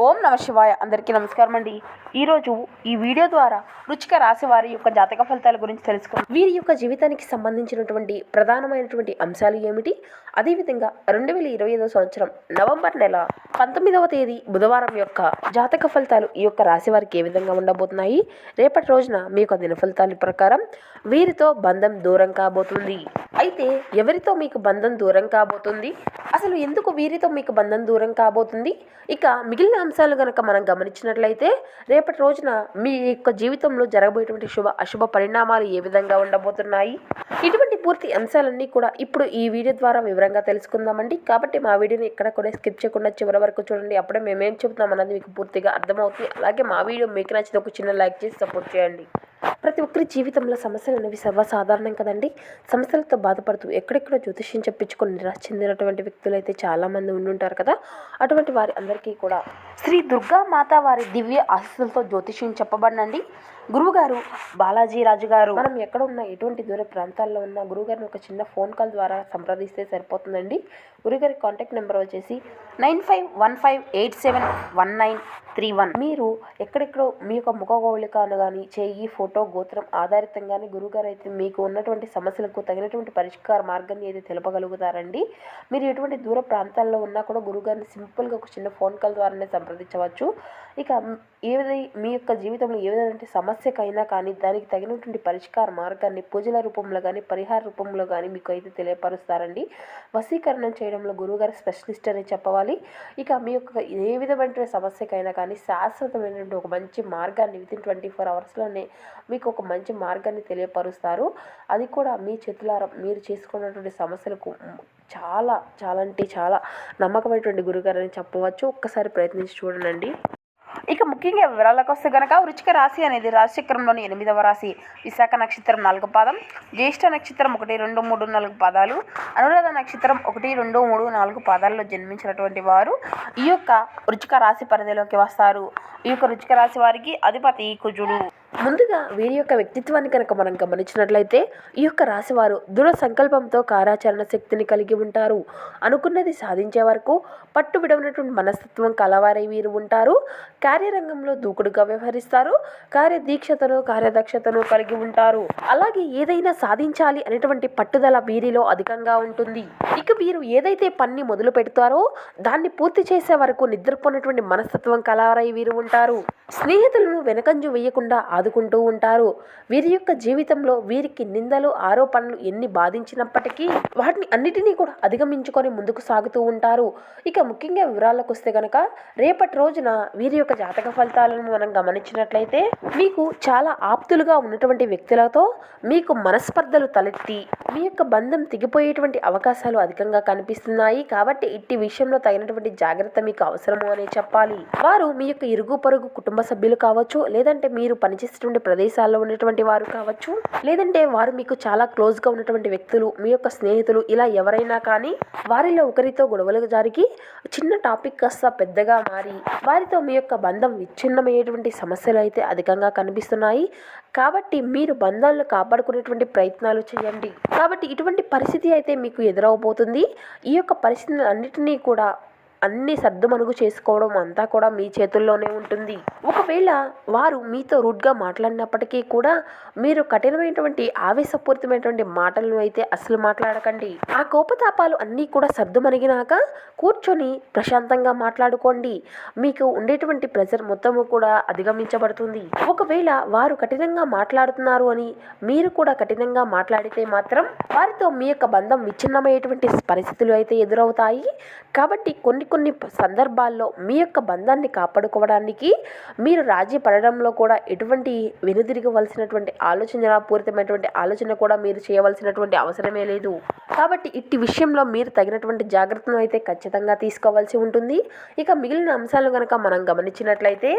ఓం నమ శివాయ. అందరికీ నమస్కారం అండి. ఈరోజు ఈ వీడియో ద్వారా వృశ్చిక రాశి వారి యొక్క జాతక ఫలితాల గురించి తెలుసుకుందాం. వీరి యొక్క జీవితానికి సంబంధించినటువంటి ప్రధానమైనటువంటి అంశాలు ఏమిటి, అదేవిధంగా 2025 సంవత్సరం నవంబర్ నెల 19వ తేదీ బుధవారం యొక్క జాతక ఫలితాలు ఈ యొక్క రాశి వారికి ఏ విధంగా ఉండబోతున్నాయి, రేపటి రోజున మీ యొక్క దిన ఫలితాల ప్రకారం వీరితో బంధం దూరం కాబోతుంది. అయితే ఎవరితో మీకు బంధం దూరం కాబోతుంది, అసలు ఎందుకు వీరితో మీకు బంధం దూరం కాబోతుంది, ఇక మిగిలిన అంశాలు కనుక మనం గమనించినట్లయితే రేపటి రోజున మీ యొక్క జీవితంలో జరగబోయేటువంటి శుభ అశుభ పరిణామాలు ఏ విధంగా ఉండబోతున్నాయి, ఇటువంటి పూర్తి అంశాలన్నీ కూడా ఇప్పుడు ఈ వీడియో ద్వారా వివరంగా తెలుసుకుందామండి. కాబట్టి మా వీడియోని ఎక్కడ కూడా స్కిప్ చేయకుండా చివరి వరకు చూడండి. అప్పుడే మేమేం చెబుతున్నాం అన్నది మీకు పూర్తిగా అర్థమవుతుంది. అలాగే మా వీడియో మీకు నచ్చితే ఒక చిన్న లైక్ చేసి సపోర్ట్ చేయండి. ప్రతి ఒక్కరి జీవితంలో సమస్యలు అనేవి సర్వసాధారణం కదండి. సమస్యలతో బాధపడుతూ ఎక్కడెక్కడో జ్యోతిష్యం చెప్పించుకొని నిరాశ చెందినటువంటి వ్యక్తులు అయితే చాలామంది ఉండుంటారు కదా. అటువంటి వారి అందరికీ కూడా శ్రీ దుర్గా మాత వారి దివ్య ఆశీస్సులతో జ్యోతిష్యం చెప్పబడినండి. గురువుగారు బాలాజీ రాజు గారు, మనం ఎక్కడ ఉన్నా ఎటువంటి దూర ప్రాంతాల్లో ఉన్న గురువుగారిని ఒక చిన్న ఫోన్ కాల్ ద్వారా సంప్రదిస్తే సరిపోతుందండి. గురుగారి కాంటాక్ట్ నెంబర్ వచ్చేసి 9515871931. మీరు ఎక్కడెక్కడో మీ యొక్క ముఖగౌళికను కానీ చేయి ఫోటో గోత్రం ఆధారితంగానే గురుగారు అయితే మీకు ఉన్నటువంటి సమస్యలకు తగినటువంటి పరిష్కార మార్గాన్ని అయితే తెలపగలుగుతారండి. మీరు ఎటువంటి దూర ప్రాంతాల్లో ఉన్నా కూడా గురుగారిని సింపుల్గా ఒక చిన్న ఫోన్ కాల్ ద్వారానే సంప్రదించవచ్చు. ఇక మీ యొక్క జీవితంలో ఏ విధమైన సమస్యకైనా కానీ దానికి తగినటువంటి పరిష్కార మార్గాన్ని పూజల రూపంలో కానీ పరిహార రూపంలో కానీ మీకు అయితే తెలియపరుస్తారండి. వశీకరణం చేయడంలో గురువుగారు స్పెషలిస్ట్ అని చెప్పవాలి. ఇక మీ యొక్క ఏ విధమైన సమస్యకైనా కానీ శాశ్వతమైనటువంటి ఒక మంచి మార్గాన్ని వితిన్ 24 అవర్స్లోనే మీకు ఒక మంచి మార్గాన్ని తెలియపరుస్తారు. అది కూడా మీ చేతులారా మీరు చేసుకున్నటువంటి సమస్యలకు చాలా చాలా అంటే చాలా నమ్మకమైనటువంటి గురుగారు అని చెప్పవచ్చు. ఒక్కసారి ప్రయత్నించి చూడండి. ఇక ముఖ్యంగా వివరాలకు వస్తే కనుక వృశ్చిక రాశి అనేది రాశిచక్రంలోని 8వ రాశి. విశాఖ నక్షత్రం 4 పాదం, జ్యేష్ఠ నక్షత్రం 1, 2, 3, 4 పాదాలు, అనురాధ నక్షత్రం 1, 2, 3, 4 పాదాల్లో జన్మించినటువంటి వారు ఈ యొక్క వృశ్చిక రాశి పరిధిలోకి వస్తారు. ఈ యొక్క వృశ్చిక రాశి వారికి అధిపతి కుజుడు. ముందుగా వీరి యొక్క వ్యక్తిత్వాన్ని కనుక మనం గమనించినట్లయితే ఈ యొక్క రాశివారు దృఢ సంకల్పంతో కార్యాచరణ శక్తిని కలిగి ఉంటారు. అనుకున్నది సాధించే వరకు పట్టు విడవనటువంటి మనస్తత్వం కలవారై వీరు ఉంటారు. కార్యరంగంలో దూకుడుగా వ్యవహరిస్తారు. కార్యదీక్షతను కార్యదక్షతను కలిగి ఉంటారు. అలాగే ఏదైనా సాధించాలి అనేటువంటి పట్టుదల వీరిలో అధికంగా ఉంటుంది. ఇక వీరు ఏదైతే పని మొదలు పెడతారో దాన్ని పూర్తి చేసే వరకు నిద్రపోయినటువంటి మనస్తత్వం కలవారై వీరు ఉంటారు. స్నేహితులను వెనకంజు వేయకుండా ఆదుకుంటూ ఉంటారు. వీరి యొక్క జీవితంలో వీరికి నిందలు ఆరోపణలు ఎన్ని బాధించినప్పటికీ వాటిని అన్నిటినీ కూడా అధిగమించుకొని ముందుకు సాగుతూ ఉంటారు. ఇక ముఖ్యంగా వివరాలకు వస్తే కనుక రేపటి రోజున వీరి యొక్క జాతక ఫలితాలను మనం గమనించినట్లయితే మీకు చాలా ఆప్తులుగా ఉన్నటువంటి వ్యక్తులతో మీకు మనస్పర్ధలు తలెత్తి మీ యొక్క బంధం తెగిపోయేటువంటి అవకాశాలు అధికంగా కనిపిస్తున్నాయి. కాబట్టి ఇట్టి విషయంలో తగినటువంటి జాగ్రత్త మీకు అవసరము అనే చెప్పాలి. వారు మీ యొక్క ఇరుగు పొరుగు కుటుంబ సభ్యులు కావచ్చు, లేదంటే మీరు పనిచేసేటువంటి ప్రదేశాల్లో ఉన్నటువంటి వారు కావచ్చు, లేదంటే వారు మీకు చాలా క్లోజ్గా ఉన్నటువంటి వ్యక్తులు, మీ యొక్క స్నేహితులు, ఇలా ఎవరైనా కానీ వారిలో ఒకరితో గొడవలు జరిగి చిన్న టాపిక్ కాస్త పెద్దగా మారి వారితో మీ యొక్క బంధం విచ్ఛిన్నమయ్యేటువంటి సమస్యలు అయితే అధికంగా కనిపిస్తున్నాయి. కాబట్టి మీరు బంధాలను కాపాడుకునేటువంటి ప్రయత్నాలు చేయండి. కాబట్టి ఇటువంటి పరిస్థితి అయితే మీకు ఎదురవబోతుంది. ఈ యొక్క పరిస్థితులు అన్నిటినీ కూడా అన్ని సర్దుమనుగు చేసుకోవడం అంతా కూడా మీ చేతుల్లోనే ఉంటుంది. ఒకవేళ వారు మీతో రూడ్గా మాట్లాడినప్పటికీ కూడా మీరు కఠినమైనటువంటి ఆవేశపూరితమైనటువంటి మాటలను అయితే అసలు మాట్లాడకండి. ఆ కోపతాపాలు అన్నీ కూడా సర్దుమణిగినాక కూర్చొని ప్రశాంతంగా మాట్లాడుకోండి. మీకు ఉండేటువంటి ప్రెజర్ మొత్తము కూడా అధిగమించబడుతుంది. ఒకవేళ వారు కఠినంగా మాట్లాడుతున్నారు అని మీరు కూడా కఠినంగా మాట్లాడితే మాత్రం వారితో మీ యొక్క బంధం విచ్ఛిన్నమయ్యేటువంటి పరిస్థితులు అయితే ఎదురవుతాయి. కాబట్టి కొన్ని సందర్భాల్లో మీ యొక్క బంధాన్ని కాపాడుకోవడానికి మీరు రాజీ పడడంలో కూడా ఎటువంటి వెనుదిరగవలసినటువంటి పూరితమైనటువంటి ఆలోచన కూడా మీరు చేయవలసినటువంటి అవసరమే లేదు. కాబట్టి ఇట్టి విషయంలో మీరు తగినటువంటి జాగ్రత్తను అయితే ఖచ్చితంగా తీసుకోవాల్సి ఉంటుంది. ఇక మిగిలిన అంశాలు కనుక మనం గమనించినట్లయితే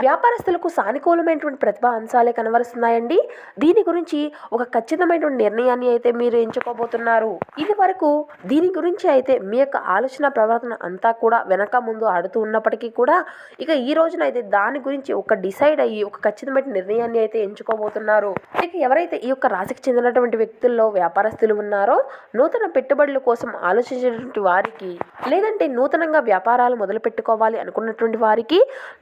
వ్యాపారస్తులకు సానుకూలమైనటువంటి ప్రతిభా అంశాలే కనబరుస్తున్నాయండి. దీని గురించి ఒక ఖచ్చితమైనటువంటి నిర్ణయాన్ని అయితే మీరు ఎంచుకోబోతున్నారు. ఇది వరకు దీని గురించి అయితే మీ యొక్క ఆలోచన ప్రవర్తన అంతా అంతా కూడా వెనక ముందు ఆడుతూ ఉన్నప్పటికీ కూడా ఇక ఈ రోజున అయితే దాని గురించి ఒక డిసైడ్ అయ్యి ఒక ఖచ్చితమైన నిర్ణయాన్ని అయితే ఎంచుకోబోతున్నారు. ఇక ఎవరైతే ఈ యొక్క రాశికి చెందినటువంటి వ్యక్తుల్లో వ్యాపారస్తులు ఉన్నారో నూతన పెట్టుబడుల కోసం ఆలోచించేటువంటి వారికి, లేదంటే నూతనంగా వ్యాపారాలు మొదలు పెట్టుకోవాలి అనుకున్నటువంటి వారికి,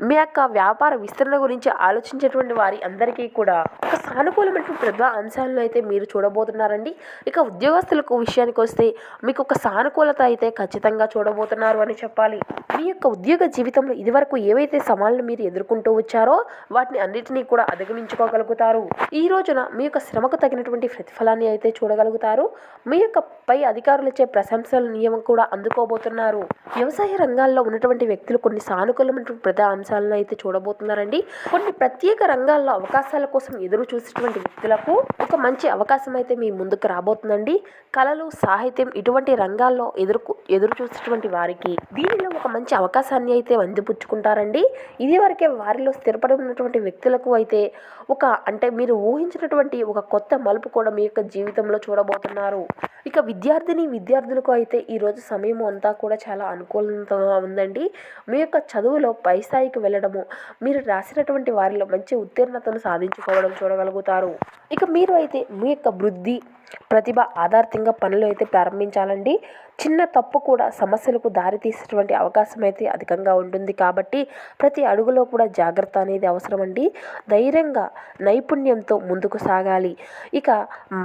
మీ యొక్క వ్యాపార విస్తరణ గురించి ఆలోచించేటువంటి వారి అందరికీ కూడా ఒక సానుకూలమైనటువంటి ప్రతిభా అంశాలను అయితే మీరు చూడబోతున్నారండి. ఇక ఉద్యోగస్తులకు విషయానికి వస్తే మీకు ఒక సానుకూలత అయితే ఖచ్చితంగా చూడబోతున్నారు అని చెప్పాలి. మీ యొక్క ఉద్యోగ జీవితంలో ఇదివరకు ఏవైతే సవాళ్ళను మీరు ఎదుర్కొంటూ వచ్చారో వాటిని అన్నిటినీ కూడా అధిగమించుకోగలుగుతారు. ఈ రోజున మీ యొక్క శ్రమకు తగినటువంటి ప్రతిఫలాన్ని అయితే చూడగలుగుతారు. మీ యొక్క పై అధికారులచే ప్రశంసల నియమం కూడా అందుకోబోతున్నారు. వ్యవసాయ రంగాల్లో ఉన్నటువంటి వ్యక్తులు కొన్ని సానుకూలమైనటువంటి ప్రధాన అంశాలను అయితే చూడబోతున్నారండి. కొన్ని ప్రత్యేక రంగాల్లో అవకాశాల కోసం ఎదురు చూసేటువంటి వ్యక్తులకు ఒక మంచి అవకాశం అయితే మీ ముందుకు రాబోతుందండి. కళలు, సాహిత్యం ఇటువంటి రంగాల్లో ఎదురు చూసేటువంటి వారికి దీనిలో ఒక మంచి అవకాశాన్ని అయితే అందిపుచ్చుకుంటారండి. ఇది వరకే వారిలో స్థిరపడి ఉన్నటువంటి వ్యక్తులకు అయితే అంటే మీరు ఊహించినటువంటి ఒక కొత్త మలుపు కూడా మీ యొక్క జీవితంలో చూడబోతున్నారు. ఇక విద్యార్థులకు అయితే ఈరోజు సమయం అంతా కూడా చాలా అనుకూలంగా ఉందండి. మీ యొక్క చదువులో పై స్థాయికి వెళ్ళడము, మీరు రాసినటువంటి వారిలో మంచి ఉత్తీర్ణతను సాధించుకోవడం చూడగలుగుతారు. ఇక మీరు అయితే మీ యొక్క వృద్ధి, ప్రతిభ ఆధారితంగా పనులు అయితే ప్రారంభించాలండి. చిన్న తప్పు కూడా సమస్యలకు దారితీసేటువంటి అవకాశం అయితే అధికంగా ఉంటుంది. కాబట్టి ప్రతి అడుగులో కూడా జాగ్రత్త అనేది అవసరమండి. ధైర్యంగా, నైపుణ్యంతో ముందుకు సాగాలి. ఇక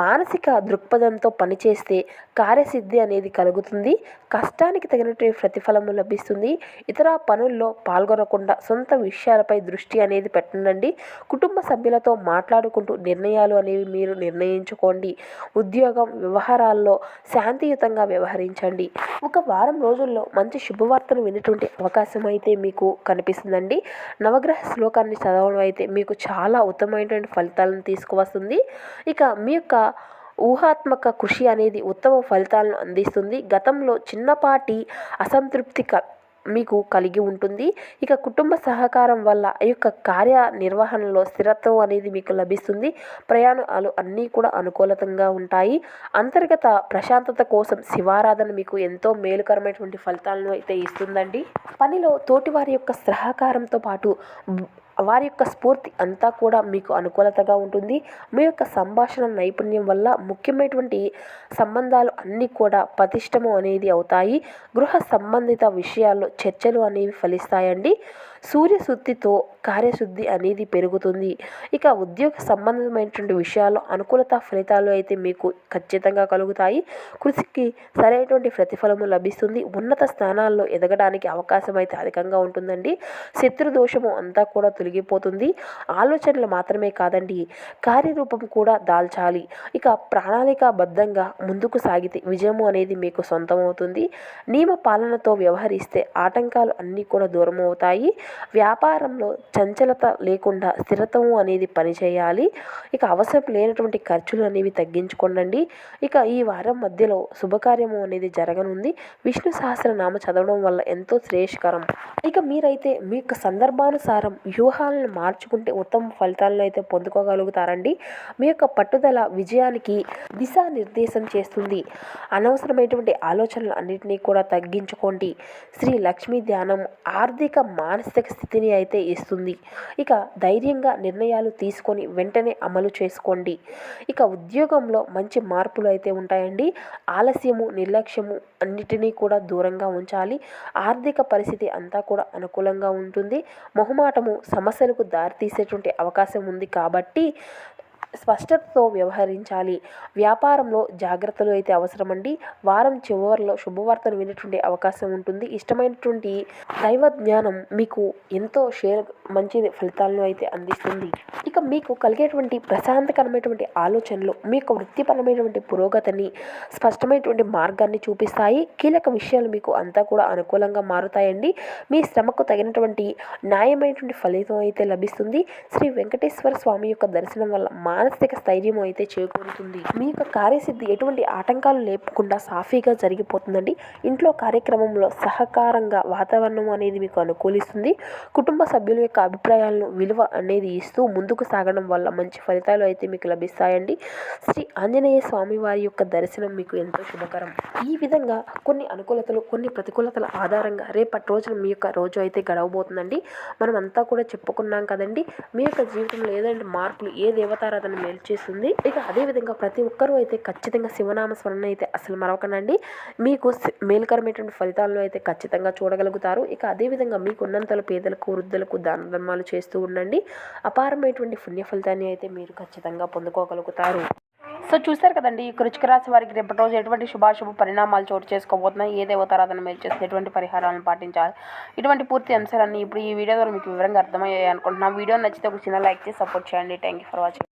మానసిక దృక్పథంతో పనిచేస్తే కార్యసిద్ధి అనేది కలుగుతుంది. కష్టానికి తగినటువంటి ప్రతిఫలము లభిస్తుంది. ఇతర పనుల్లో పాల్గొనకుండా సొంత విషయాలపై దృష్టి అనేది పెట్టండి. కుటుంబ సభ్యులతో మాట్లాడుకుంటూ నిర్ణయాలు అనేవి మీరు నిర్ణయించుకోండి. ఉద్యోగం, వ్యవహారాల్లో శాంతియుతంగా వ్యవహరించండి. ఒక వారం రోజుల్లో మంచి శుభవార్తను వినేటువంటి అవకాశం అయితే మీకు కనిపిస్తుందండి. నవగ్రహ శ్లోకాన్ని చదవడం అయితే మీకు చాలా ఉత్తమమైనటువంటి ఫలితాలను తీసుకువస్తుంది. ఇక మీ యొక్క ఊహాత్మక కృషి అనేది ఉత్తమ ఫలితాలను అందిస్తుంది. గతంలో చిన్నపాటి అసంతృప్తి మీకు కలిగి ఉంటుంది. ఇక కుటుంబ సహకారం వల్ల ఈ యొక్క కార్యనిర్వహణలో స్థిరత్వం అనేది మీకు లభిస్తుంది. ప్రయాణాలు అన్నీ కూడా అనుకూలంగా ఉంటాయి. అంతర్గత ప్రశాంతత కోసం శివారాధన మీకు ఎంతో మేలుకరమైనటువంటి ఫలితాలను అయితే ఇస్తుందండి. పనిలో తోటివారి యొక్క సహకారంతో పాటు వారి యొక్క స్ఫూర్తి అంతా కూడా మీకు అనుకూలతగా ఉంటుంది. మీ యొక్క సంభాషణ నైపుణ్యం వల్ల ముఖ్యమైనటువంటి సంబంధాలు అన్నీ కూడా పటిష్టము అనేది అవుతాయి. గృహ సంబంధిత విషయాల్లో చర్చలు అనేవి ఫలిస్తాయండి. సూర్యశుద్ధితో కార్యశుద్ధి అనేది పెరుగుతుంది. ఇక ఉద్యోగ సంబంధమైనటువంటి విషయాల్లో అనుకూలత ఫలితాలు అయితే మీకు ఖచ్చితంగా కలుగుతాయి. కృషికి సరైనటువంటి ప్రతిఫలము లభిస్తుంది. ఉన్నత స్థానాల్లో ఎదగడానికి అవకాశం అయితే అధికంగా ఉంటుందండి. శత్రుదోషము అంతా కూడా తొలగిపోతుంది. ఆలోచనలు మాత్రమే కాదండి, కార్యరూపం కూడా దాల్చాలి. ఇక ప్రణాళికాబద్ధంగా ముందుకు సాగితే విజయము అనేది మీకు సొంతమవుతుంది. నియమ పాలనతో వ్యవహరిస్తే ఆటంకాలు అన్నీ కూడా దూరం అవుతాయి. వ్యాపారంలో చంచలత లేకుండా స్థిరత్వం అనేది పనిచేయాలి. ఇక అవసరం లేనటువంటి ఖర్చులు అనేవి తగ్గించుకోండి. ఇక ఈ వారం మధ్యలో శుభకార్యము అనేది జరగనుంది. విష్ణు సహస్రనామ చదవడం వల్ల ఎంతో శ్రేయస్కరం. ఇక మీరైతే మీ యొక్క సందర్భానుసారం వ్యూహాలను మార్చుకుంటే ఉత్తమ ఫలితాలను అయితే పొందుకోగలుగుతారండి. మీ యొక్క పట్టుదల విజయానికి దిశానిర్దేశం చేస్తుంది. అనవసరమైనటువంటి ఆలోచనలు అన్నింటినీ కూడా తగ్గించుకోండి. శ్రీ లక్ష్మీ ధ్యానం ఆర్థిక, మానసిక స్థితిని అయితే ఇస్తుంది. ఇక ధైర్యంగా నిర్ణయాలు తీసుకొని వెంటనే అమలు చేసుకోండి. ఇక ఉద్యోగంలో మంచి మార్పులు అయితే ఉంటాయండి. ఆలస్యము, నిర్లక్ష్యము అన్నిటినీ కూడా దూరంగా ఉంచాలి. ఆర్థిక పరిస్థితి అంతా కూడా అనుకూలంగా ఉంటుంది. మొహమాటము సమస్యలకు దారితీసేటువంటి అవకాశం ఉంది. కాబట్టి స్పష్టతతో వ్యవహరించాలి. వ్యాపారంలో జాగ్రత్తలు అయితే అవసరమండి. వారం చివరిలో శుభవార్తను వినేటువంటి అవకాశం ఉంటుంది. ఇష్టమైనటువంటి దైవ జ్ఞానం మీకు ఎంతో మంచి ఫలితాలను అయితే అందిస్తుంది. ఇక మీకు కలిగేటువంటి ప్రశాంతకరమైనటువంటి ఆలోచనలు మీకు వృత్తిపరమైనటువంటి పురోగతిని, స్పష్టమైనటువంటి మార్గాన్ని చూపిస్తాయి. కీలక విషయాలు మీకు అంతా కూడా అనుకూలంగా మారుతాయండి. మీ శ్రమకు తగినటువంటి న్యాయమైనటువంటి ఫలితం అయితే లభిస్తుంది. శ్రీ వెంకటేశ్వర స్వామి యొక్క దర్శనం వల్ల మానసిక స్థైర్యం అయితే చేకూరుతుంది. మీ యొక్క కార్యసిద్ధి ఎటువంటి ఆటంకాలు లేకుండా సాఫీగా జరిగిపోతుందండి. ఇంట్లో కార్యక్రమంలో సహకారంగా వాతావరణం అనేది మీకు అనుకూలిస్తుంది. కుటుంబ సభ్యుల యొక్క అభిప్రాయాలను విలువ అనేది ఇస్తూ ముందుకు సాగడం వల్ల మంచి ఫలితాలు అయితే మీకు లభిస్తాయండి. శ్రీ ఆంజనేయ స్వామి వారి యొక్క దర్శనం మీకు ఎంతో శుభకరం. ఈ విధంగా కొన్ని అనుకూలతలు కొన్ని ప్రతికూలతల ఆధారంగా రేపటి రోజున మీ యొక్క రోజు అయితే గడవబోతుందండి. మనం అంతా కూడా చెప్పుకున్నాం కదండి, మీ యొక్క జీవితంలో ఏదైనా మార్పులు ఏ దేవతారాధన మేలు చేస్తుంది. ఇక అదేవిధంగా ప్రతి ఒక్కరూ అయితే ఖచ్చితంగా శివనామ స్మరణ అయితే అసలు మరవకండి. మీకు మేలుకరమైనటువంటి ఫలితాలను అయితే ఖచ్చితంగా చూడగలుగుతారు. ఇక అదేవిధంగా మీకు ఉన్నంతలో పేదలకు వృద్ధులకు దాన ధర్మాలు చేస్తూ ఉండండి. అపారమైనటువంటి పుణ్య ఫలితాన్ని అయితే మీరు ఖచ్చితంగా పొందుకోగలుగుతారు. సో చూస్తారు కదండి, ఈ వృశ్చిక రాశి వారికి రేపటి రోజు ఎటువంటి శుభాశుభ పరిణామాలు చోటు చేసుకోబోతున్నాయి, ఏ దేవతారాధన మేలు చేస్తే ఎటువంటి పరిహారాలను పాటించాలి, ఇటువంటి పూర్తి అంశాలన్నీ ఇప్పుడు ఈ వీడియో ద్వారా మీకు వివరంగా అర్థమయ్యాయి అనుకుంటున్నాను. వీడియో నచ్చితే ఒక చిన్న లైక్ చేసి సపోర్ట్ చేయండి. Thank you for watching.